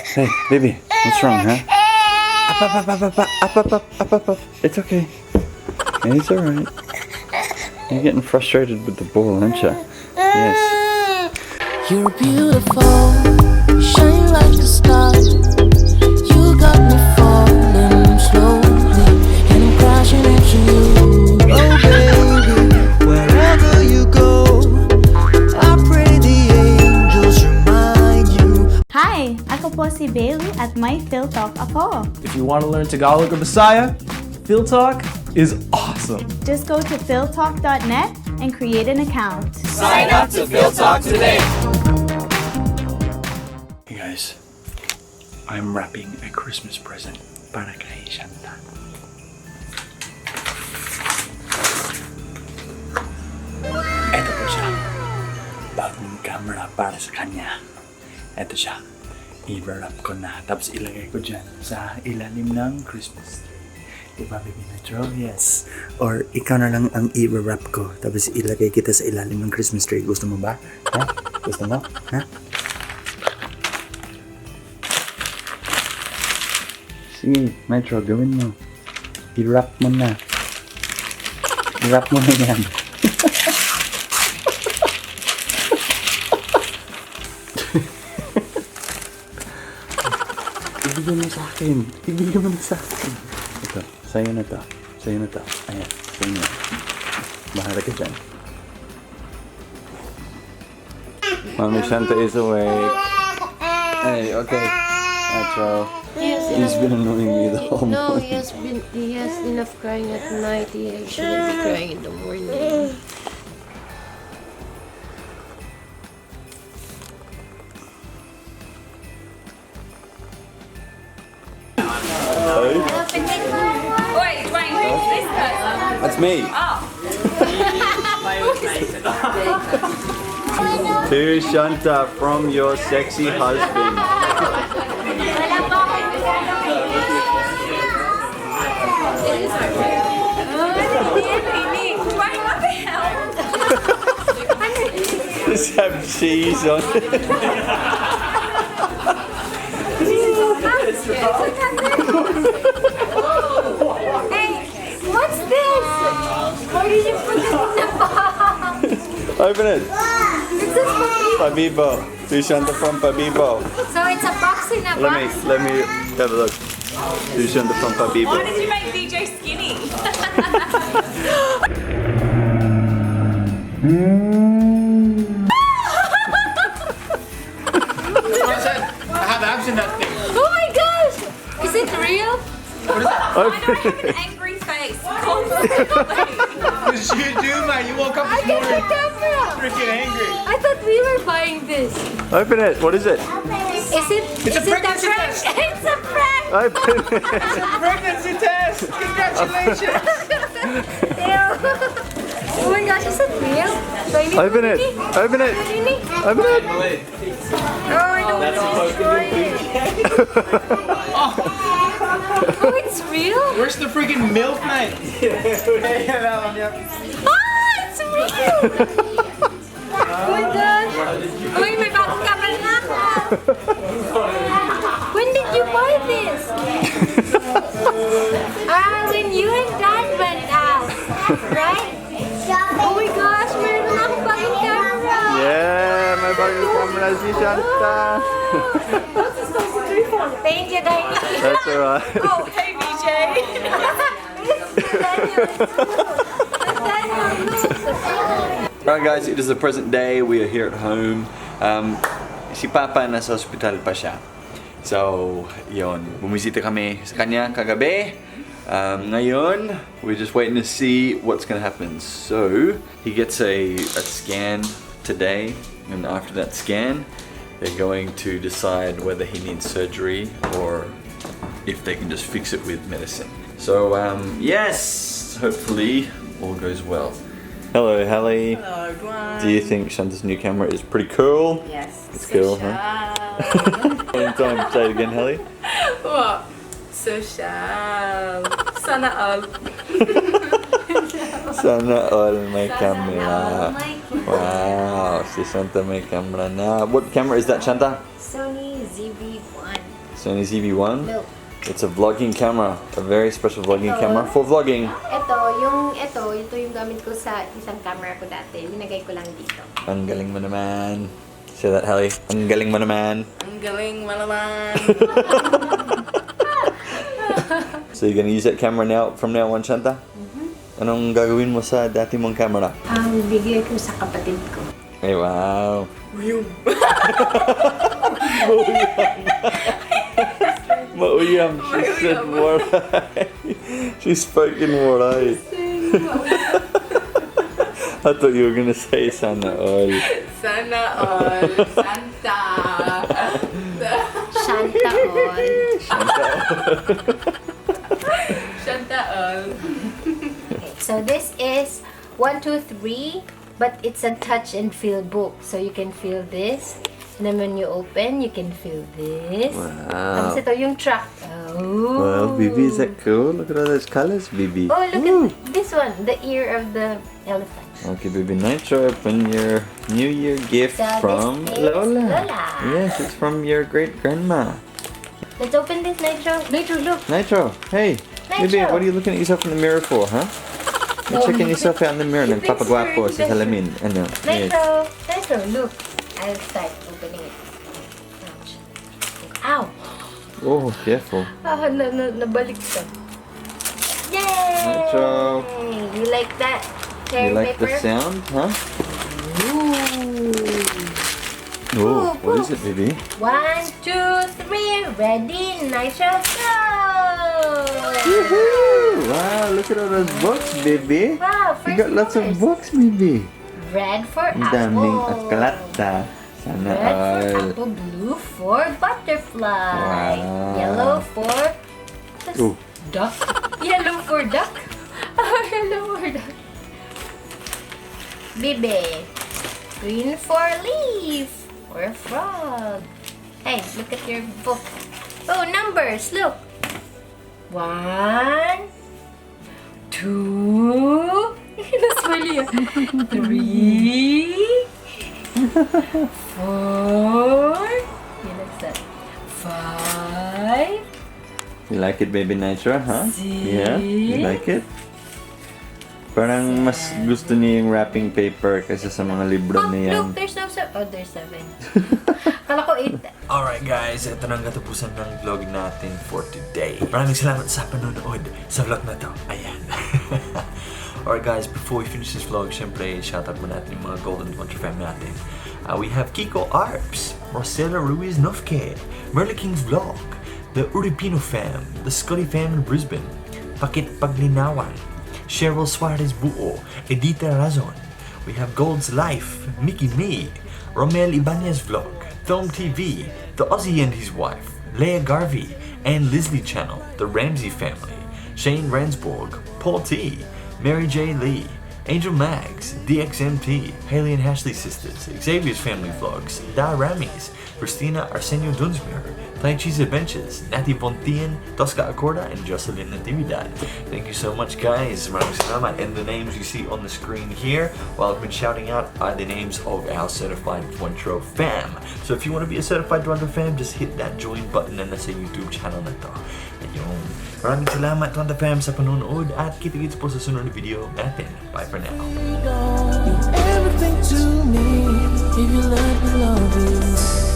Hey, baby, what's wrong, huh? Up. It's okay. It's alright. You're getting frustrated with the ball, aren't you? Yes. You're beautiful, shine like a star. You got me falling slowly, and I'm crashing into you. Oh baby, wherever you go, I pray the angels remind you. Hi! Ako po si Bailey at may Phil Talk ako. If you want to learn Tagalog or Bisaya, Phil Talk is awesome. Just go to philtalk.net and create an account. Sign up to Phil Talk today. Hey guys, I'm wrapping a Christmas present para kay Shanta. Ito po siya. Bagong camera para sa kanya. Ito siya. I-wrap ko na. Tapos ilagay ko dyan sa ilalim ng Christmas tree. Diba, baby Metro? Yes. Or ikaw na lang ang i-wrap ko. Tapos ilagay kita sa ilalim ng Christmas tree. Gusto mo ba? Ha? Gusto mo? Ha? Sige, Metro, gawin mo. I-wrap mo na. I-wrap mo na yan. Ibigay mo sa akin. Ibigay mo na sa akin. Ito, sa'yo na to. Sa'yo na to. Ayan, sa'yo na. Bahala ka dyan. Mommy Shanta is awake. Hey, okay. Metro. He's been annoying me the whole No, morning. he has enough crying at night. He shouldn't be crying in the morning. Wait, Dwaine, who's this person? That's me. To Shanta from your sexy husband. Dwaine, what the hell? Just have cheese on it. Hey, what's this? Why did you put this in the box? Open it. It's a Pabibo. To Shanta from Pabibo. So it's a box in a box? Let me have a look. To Shanta from Pabibo. Why did you make DJ skinny? I have abs in that thing. Oh my gosh! Is it real? Why do I have an angry face constantly? Because you do, man. You woke up I this get the morning camera! freaking angry. I thought we were buying this. Open it. What is it? Is it? It's a is it pregnancy prank? test. It's a prank! Open it. Pregnancy test. Congratulations. Oh my gosh, is it real? Do I need Open it. Woolley? Open it. Woolley? Open it. Oh, I don't want to destroy it. Oh, it's real? Where's the freaking milk knife? Ah, it's real! Oh my gosh! Uy, may bagong camera na ako! When did you buy this? When you and Dad went out, right? Oh my gosh, meron na akong bagong camera! Yeah, may bagong camera si Shanta. Thank you, Dwaine. That's alright. Oh, hey, BJ! Alright guys, it is the present day. We are here at home. Si Papa nasa hospital pa siya. So, yun. Bumisita kami sa kanya kagabi. Ngayon, we're just waiting to see what's gonna happen. So, he gets a scan today. And after that scan, they're going to decide whether he needs surgery or if they can just fix it with medicine. So, yes, hopefully all goes well. Hello, Hallie. Hello, Dwaine. Do you think Shanta's new camera is pretty cool? Yes. It's cool, huh? One time, say it again, Hallie. What? Social. Sana all. Sana all may camera. Wow, si Shanta may camera na. What camera is that, Shanta? SONY ZV-1. Sony ZV-1. Look. It's a vlogging camera. A very special vlogging Ito. camera for vlogging. Ito yung gamit ko sa isang camera ko dati. Linagay ko lang dito. Ang galing mo naman. Say that, Hallie. Ang galing mo naman. Ang galing mo naman. So you're gonna use that camera now from now on, Shanta? Anong gagawin mo sa dati mong camera? Bigay ko sa kapatid ko. Ay, wow. Mauyam. She said waray. She spoke in waray. I thought you were gonna say sana all. Sana all. Santa. Shanta all. Shanta all. So this is 1, 2, 3, but it's a touch and feel book. So you can feel this. And then when you open, you can feel this. Wow. Tapos ito yung track. Oh. Wow, Bibi, is that cool? Look at all those colors, Bibi. Oh, look at this one. The ear of the elephant. Okay, Bibi Nitro, open your New Year gift So from this is Lola. Lola. Yes, it's from your great grandma. Let's open this, Nitro. Nitro, look. Nitro, hey. Bibi, Nitro. what are you looking at yourself in the mirror for, huh? You're checking yourself out in the mirror. He thinks Nagpapagwapo we're sa salamin. Ano? Yes. Nitro. Nitro, look. I'll start opening it. Ouch. Ow! Oh, careful. Nabalik ka. Yay! Nitro. You like that? You like the paper? sound, huh? Ooh. Oh, what is it, Bibi? 1, 2, 3, ready, Nitro, go! Woohoo! Wow, look at all those books, Bibi. Wow, You got lots of books, Bibi. Red for Ang daming apple. aklata. Sana Red for all. apple, blue for butterfly. Wow. Yellow for Ooh. duck. Yellow for duck. Oh, yellow for duck. Bibi. Green for leaf. Or a frog. Hey, look at your book. Oh, numbers. Look. 1, 2. That's really 3. 4. What's that? 5. You like it, Baby Nitro, huh? Yeah? You Six. like it? Parang mas gusto niya yung wrapping paper kaysa sa mga libro Oh, niya. look, there's no 7. Oh, there's 7. Kala ko 8. Alright guys, ito na ang katapusan ng vlog natin for today. Maraming salamat sa panonood sa vlog na to. Ayan. Alright guys, before we finish this vlog, syempre, shoutout mo natin yung mga Golden Dwantro Fam natin. We have Kiko Arps, Marcela Ruiz Nofke, Merle King's Vlog, the Uripino Fam, the Scotty Fam in Brisbane, Pakit Paglinawan, Cheryl Suarez Buo, Edita Razon. We have Gold's Life, Mickey Me, Romel Ibanez Vlog, Film TV, The Aussie and His Wife, Leah Garvey, and Leslie Channel, The Ramsey Family, Shane Ransborg, Paul T, Mary J. Lee, Angel Mags, DXMT, Haley and Ashley Sisters, Xavier's Family Vlogs, Da Ramis, Christina Arsenio Dunsmuir, Plain Cheese Adventures, Natty Bontian, Tosca Acorda, and Jocelyn Natividad. Thank you so much, guys. Maraming salamat. And the names you see on the screen here, while I've been shouting out, are the names of our Certified Dwantro Fam. So if you want to be a Certified Dwantro Fam, just hit that join button na nasa YouTube channel na to. Ayun. Maraming salamat, Dwantro Fam, sa panonood at kita-kits po sa sunod na video natin. Bye for now. You're everything to me. If you let me love you.